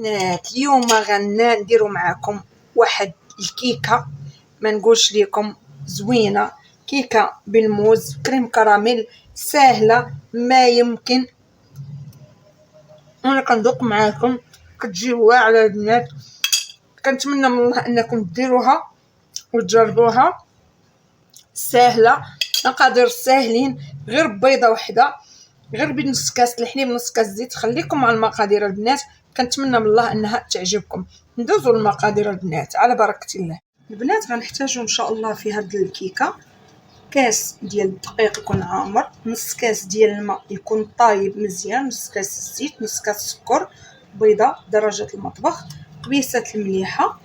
اليوم غنديروا معكم واحد الكيكه ما نقولش لكم زوينه، كيكه بالموز كريم كراميل سهله ما يمكن. انا كندوق معكم كتجي واعره البنات، كنتمنى من الله انكم ديروها وتجربوها. سهله، مقادير ساهلين، غير بيضه وحده، غير بنص كاس الحليب، نص كاس زيت. خليكم مع المقادير البنات، كنتمنى من الله انها تعجبكم. ندوزوا المقادير البنات على بركه الله. البنات غنحتاجوا ان شاء الله في هاد الكيكه كاس ديال الدقيق يكون عامر، نص كاس ديال الماء يكون طايب مزيان، نص كاس الزيت، نص كاس السكر، بيضه درجه المطبخ، كبيسه المليحه،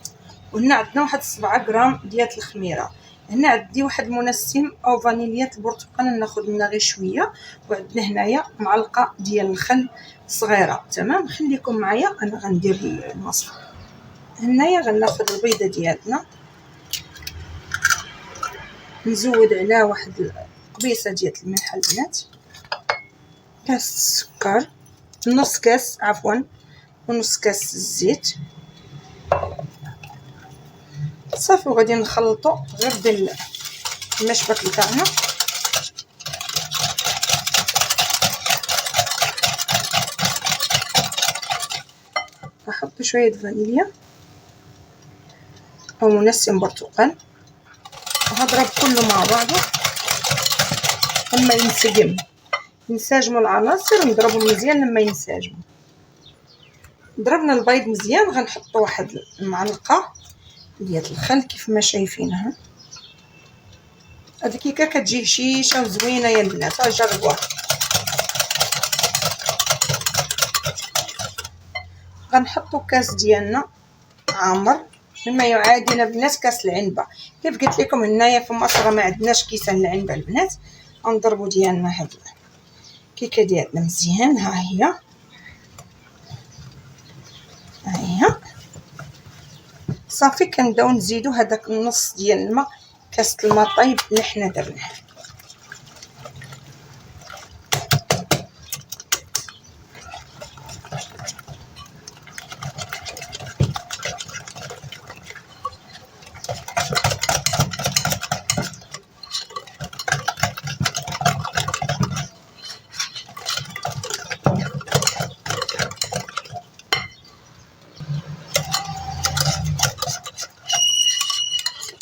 وهنا عندنا واحد 7 غرام ديال الخميره. هنا عندي واحد المنسم او فانيليا البرتقال ناخذ منها غير شويه، وعندنا هنايا معلقه ديال الخل صغيره. تمام، خليكم معايا انا غندير الوصفه. هنايا غناخذ البيضه ديالنا، نزود عليها واحد قبيصه ديال الملح البنات، كاس السكر، نص كاس عفوا، ونص كاس الزيت. صافي وغادي نخلطو غير بالمشبك بتاعنا. نحط شويه فانيليا او منسم برتقال، وهضرب كله مع بعضه لما ينسجم، نساجموا العناصر ونضربهم مزيان لما ينسجموا. ضربنا البيض مزيان، غنحطوا واحد المعلقه ديال الخل كيف ما شايفينها. هاد الكيكه كتجي هشيشه وزوينه يا البنات، جربوها. غنحطوا كاس ديالنا عامر مما يعادل البنات كاس العنبه. كيف قلت لكم هنايا في مصر ما عندناش كيسان العنبه البنات. غنضربوا ديالنا هاد الكيكه ديالنا مزيان، ها هي صافي. كنبداو نزيدو هذاك النص ديال الماء، كاس الماء طيب اللي حنا درناه.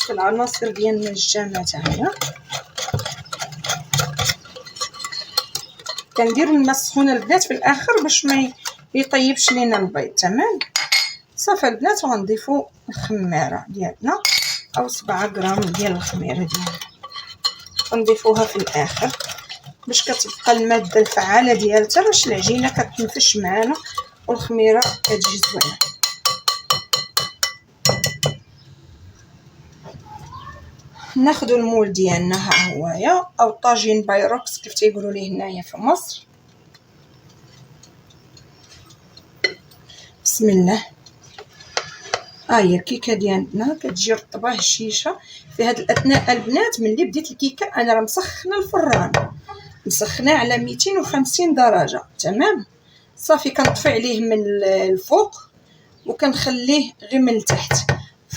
العناصر ديالنا الجامه تاعنا كندير الماء السخون البنات في الاخر باش ما يطيبش لينا البيض. تمام، صافي البنات. وغنضيفوا الخميره ديالنا او 7 غرام ديال الخميره ديالنا، غنضيفوها في الاخر باش كتبقى الماده الفعاله ديالتها، باش العجينه كتنفش معانا والخميره كتجي زوينه. ناخذوا المول ديالنا، ها هويا، او طاجين بايروكس كيف تيقولوا ليه هنايا في مصر. بسم الله. هي الكيكه ديالنا كتجي رطبه هشيشه. في هذا الاثناء البنات ملي بديت الكيكه انا راه مسخنه الفران، مسخناه على 250 درجه. تمام، صافي كنطفي عليه من الفوق وكنخليه غير من التحت.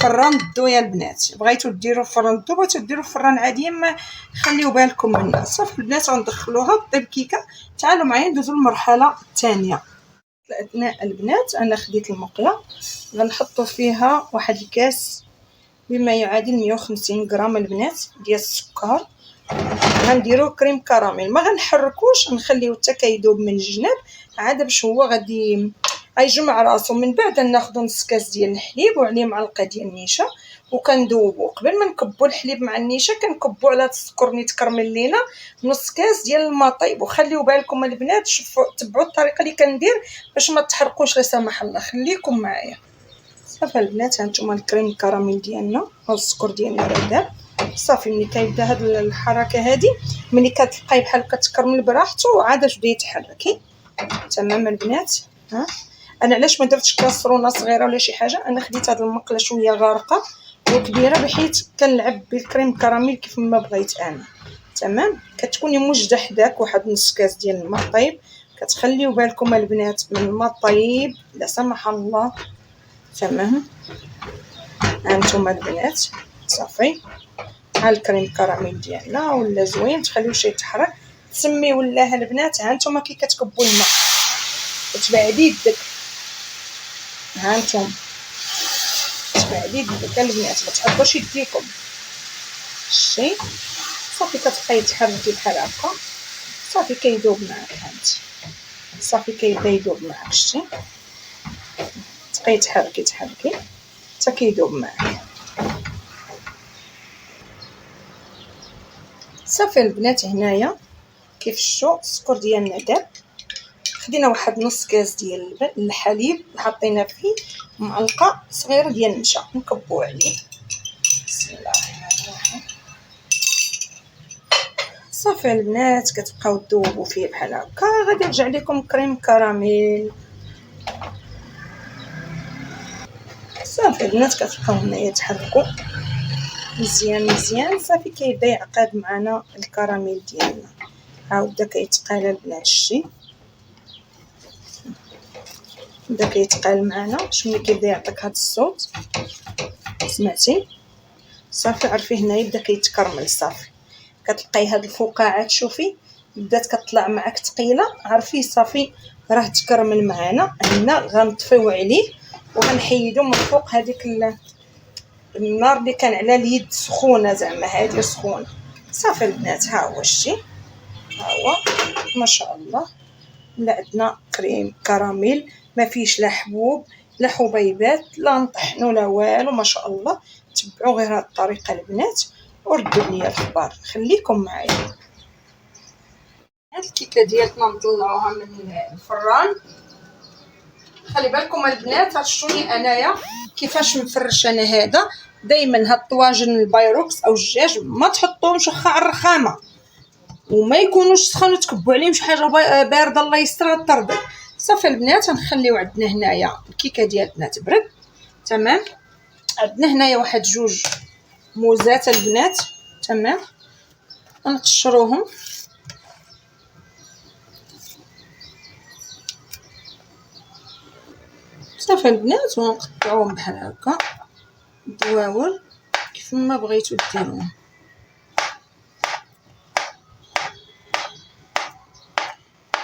فران الضو يا البنات، بغيتو ديروا فران الضو، بغيتو ديروا فران عادي، ما خليو بالكم منه. صافي البنات غندخلوها طيب كيكه. تعالوا معايا ندوزو للمرحله الثانيه. اثناء البنات انا خديت المقله، غنحطوا فيها واحد الكاس بما يعادل 150 غرام البنات ديال السكر. غنديروا كريم كراميل، ما غنحركوش، نخليوه حتى كيذوب من الجناب عاد باش هو غادي يجمع راسو. من بعد ناخذ نص كاس ديال الحليب وعليه معلقه ديال النشا وكندوبو. قبل ما نكبوا الحليب مع النشا كنكبوا على السكر اللي تكرمل لينا نص كاس ديال الماء طيب. وخليو بالكم البنات، شوفوا تبعوا الطريقه اللي كندير باش ما تحرقوش لا سمح الله. خليكم معايا. صافي البنات، هانتوما الكريم كراميل ديالنا او السكر ديالنا راه داب. صافي ملي كيبدا هاد الحركه هادي، ملي كتلقاي بحال كتكرمل براحته عاد بدا يتحركي. تمام البنات. ها انا علاش ما درتش كاسرونه صغيره ولا شي حاجه، انا خديت هاد المقله شويه غارقه وكبيره بحيث كنلعب بالكريم كراميل كيف ما بغيت انا. تمام، كتكوني موجده حداك واحد نص كاس ديال الماء طيب، كتخليو بالكم البنات من الماء الطيب لا سمح الله. تمام، هانتوما البنات صافي. ها الكريم كراميل ديالنا ولا زوين، تخليوه شي يتحرك، تسميو لها البنات. هانتوما كي كتكبوا الماء كتبعدي يدك، هانتوما تبعدي يدك البنات، ما تحطوش يديكم شتي. صافي كتبقاي تحركي بحال هكا، صافي كيذوب معاك. هانتي صافي كيبدا يذوب معاك شتي، تبقاي تحركي حتى كيذوب معاك. صافي البنات، هنايا كيف شفتوا السكر ديالنا داب. خدينا واحد نص كاس ديال الحليب وحطينا فيه معلقه صغيره ديال النشا، نكبوا عليه. بسم الله الرحمن الرحيم. صافي البنات كتبقاو تذوبوا فيه بحال هكا. غادي يرجع لكم كريم كراميل. صافي البنات كتبقاو هنايا تحركوا مزيان. صافي كيبدا يعقد معنا الكراميل ديالنا، عاود بدا كيتقال البنات شتي، بدا كيتقال معنا. شنو كيبدا يعطيك هذا الصوت، سمعتي؟ صافي عرفي هنايا بدا كيتكرمل. صافي كتلقاي هاد الفقاعات، شوفي بدات كتطلع معك ثقيله، عرفي صافي راه تكرمل معنا. هنا غنطفيو عليه وغنحيدو من فوق هذيك النار اللي كان على اليد سخونه، زعما هذه سخونه. صافي البنات، ها هو شتي، ها هو ما شاء الله. لا عندنا كريم كراميل ما فيش لا حبوب لا حبيبات لا نطحنوا لا والو، ما شاء الله. تبعوا غير هذه الطريقه البنات وردوا لي الخبار. خليكم معايا. هاد الكيكه ديالنا نطلعوها من الفران. خلي بالكم البنات، شتوني انايا كيفاش مفرش انا هذا. دائما هاد الطواجن البايروكس او الدجاج ما تحطوهمش واخا على الرخامه، وما يكونوش سخون وتكبوا عليهم شي حاجه بارده الله يسترها تطردك. صافي البنات، غنخليو عندنا هنايا الكيكه ديالنا تبرد. تمام، عندنا هنايا واحد جوج موزات البنات. تمام، غنقشروهم. صافي البنات، ونقطعوهم بحال هكا دواول كيف ما بغيتو ديروهم.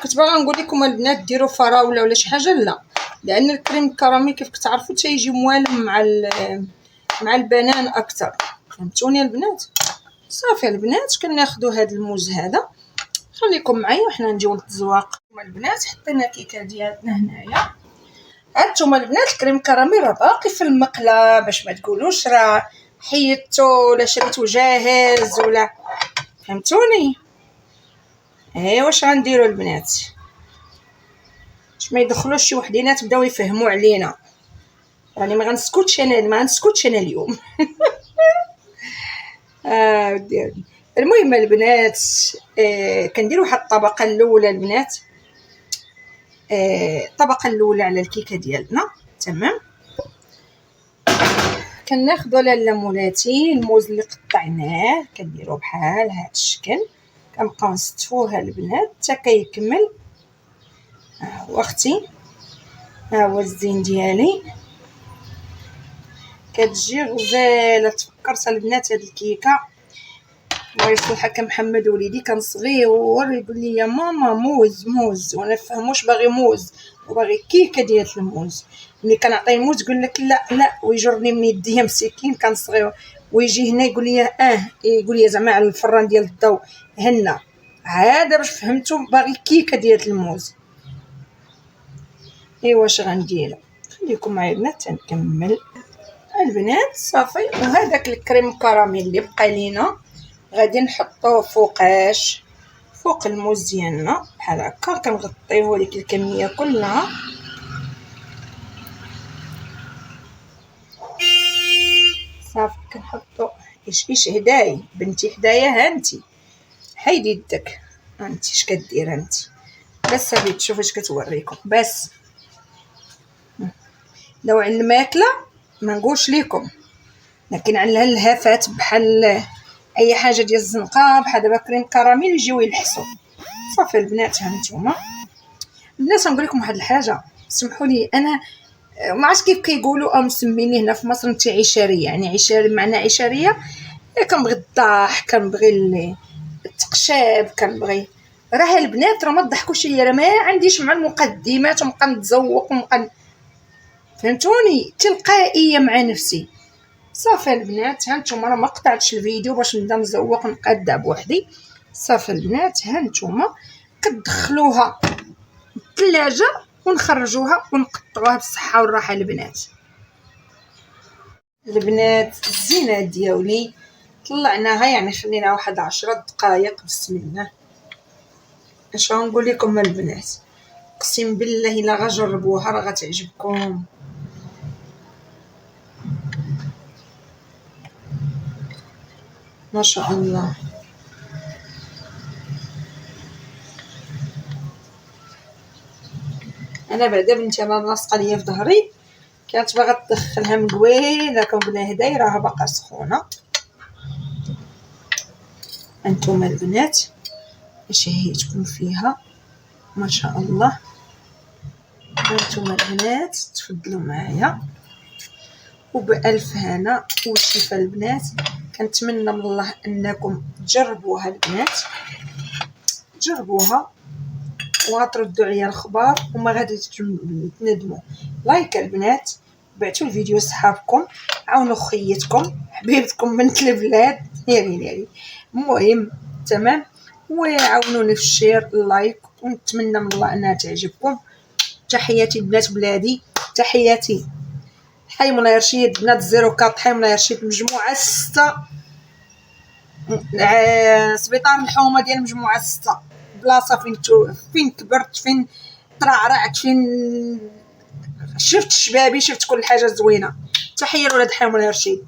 كنت باغا نقول لكم البنات ديروا فراوله ولا شي حاجه، لا، لان الكريم الكراميل كيف كتعرفوا تيجي موالم مع البنان اكثر. فهمتوني البنات؟ صافي البنات، كناخذوا هذا الموز هذا. خليكم معايا وحنا نجيو للتزواق. البنات حطينا كيكه ديالنا هنايا. هانتوما البنات الكريم كراميل راه باقي في المقله، باش ما تقولوش راه حيدتو ولا شريتو جاهز ولا. فهمتوني؟ واش غنديروا البنات باش ما يدخلوش شي وحدينات بداو يفهموا علينا. راني ما غنسكتش انا اليوم. ودي المهم البنات، كنديروا واحد الطبقه الاولى البنات، الطبقه الاولى على الكيكه ديالنا. تمام، كناخذوا لاله مولاتي الموز اللي قطعناه، كنديروه بحال هذا الشكل، كنبقاو نستفوها البنات حتى كيكمل. ها هو اختي، ها هو الزين ديالي، كتجي غزاله. تفكرت البنات هاد الكيكه الله يصلحك محمد وليدي كان صغير يقول لي يا ماما موز وانا فهموش باغي موز وباغي كيكه ديال الموز. ملي كنعطيه الموز يقول لك لا ويجرني من يديه مسكين، كان صغير. ويجي هنا يقول لي يقول لي زعما على الفران ديال الضو هنا هذا باش فهمتو باغي كيكه ديال الموز. واش غندير؟ خليكم معايا البنات تنكمل البنات. صافي، وهذاك الكريم كراميل اللي بقى لينا غادي نحطوه فوق الموز ديالنا بحال هكا. كنغطيوه ديك الكميه كلها. صافي كنحطو ايش هداي بنتي حدايا. هانتي حيدي يدك، هانتي اش كدير هانتي؟ بس هادي تشوفي اش كتوريكم. بس لو على الماكله ما نقولش لكم، لكن على الهافات بحال اي حاجه ديال الزنقه بحال دابا كريم كراميل يجيو يلحسوا. صافي البنات، هانتوما الناس نقول لكم واحد الحاجه، سمحوا لي انا ما عرفتش كيف كيقولوا او مسميني هنا في مصر انت عشاريه، يعني عشاري معنى عشاريه. كنبغي الضحك، كنبغي التقشاب، كنبغي راه البنات راه ما تضحكوش ليا، راه ما عنديش مع المقدمات ونبقى نتزوق ونبقى فهمتوني تلقائيه مع نفسي. صافي البنات ها نتوما، راه ما قطعتش الفيديو باش نبدا نزوق ونقادع بوحدي. صافي البنات ها نتوما كتدخلوها الثلاجه ونخرجوها ونقطعوها بالصحه والراحه البنات. البنات الزينه ديالي طلعناها، يعني خلينا واحد 10 دقائق. بسم الله. اش غنقول لكم البنات، اقسم بالله الا غجربوها راه غتعجبكم. ما شاء الله. انا بعدا بنتي انا لاصقه ليا في ظهري، كانت باغا تدخلها مقويله، كنقول لها هداي راها باقا سخونه. انتم البنات اش هي تكون فيها ما شاء الله. انتم البنات تفضلوا معايا وبألف هنا وشفا البنات. كنتمنى من الله انكم تجربوها البنات، جربوها وغتردوا عليا الخبر وما غادي تندموا. لايك البنات، بعتوا الفيديو لصحابكم، عاونوا خيتكم حبيبتكم بنت البلاد يعني المهم تمام. وعاونوني في الشير اللايك، ونتمنى من الله انها تعجبكم. تحياتي لبنات بلادي، تحياتي حي منى رشيد بنات 04 حي منى رشيد مجموعه 6 سبيطار الحومه ديال مجموعه 6 بلاصه فين كبرت، فين ترعرعت، فين شفت شبابي، شفت كل حاجه زوينه. تحيه لولاد حي منى رشيد.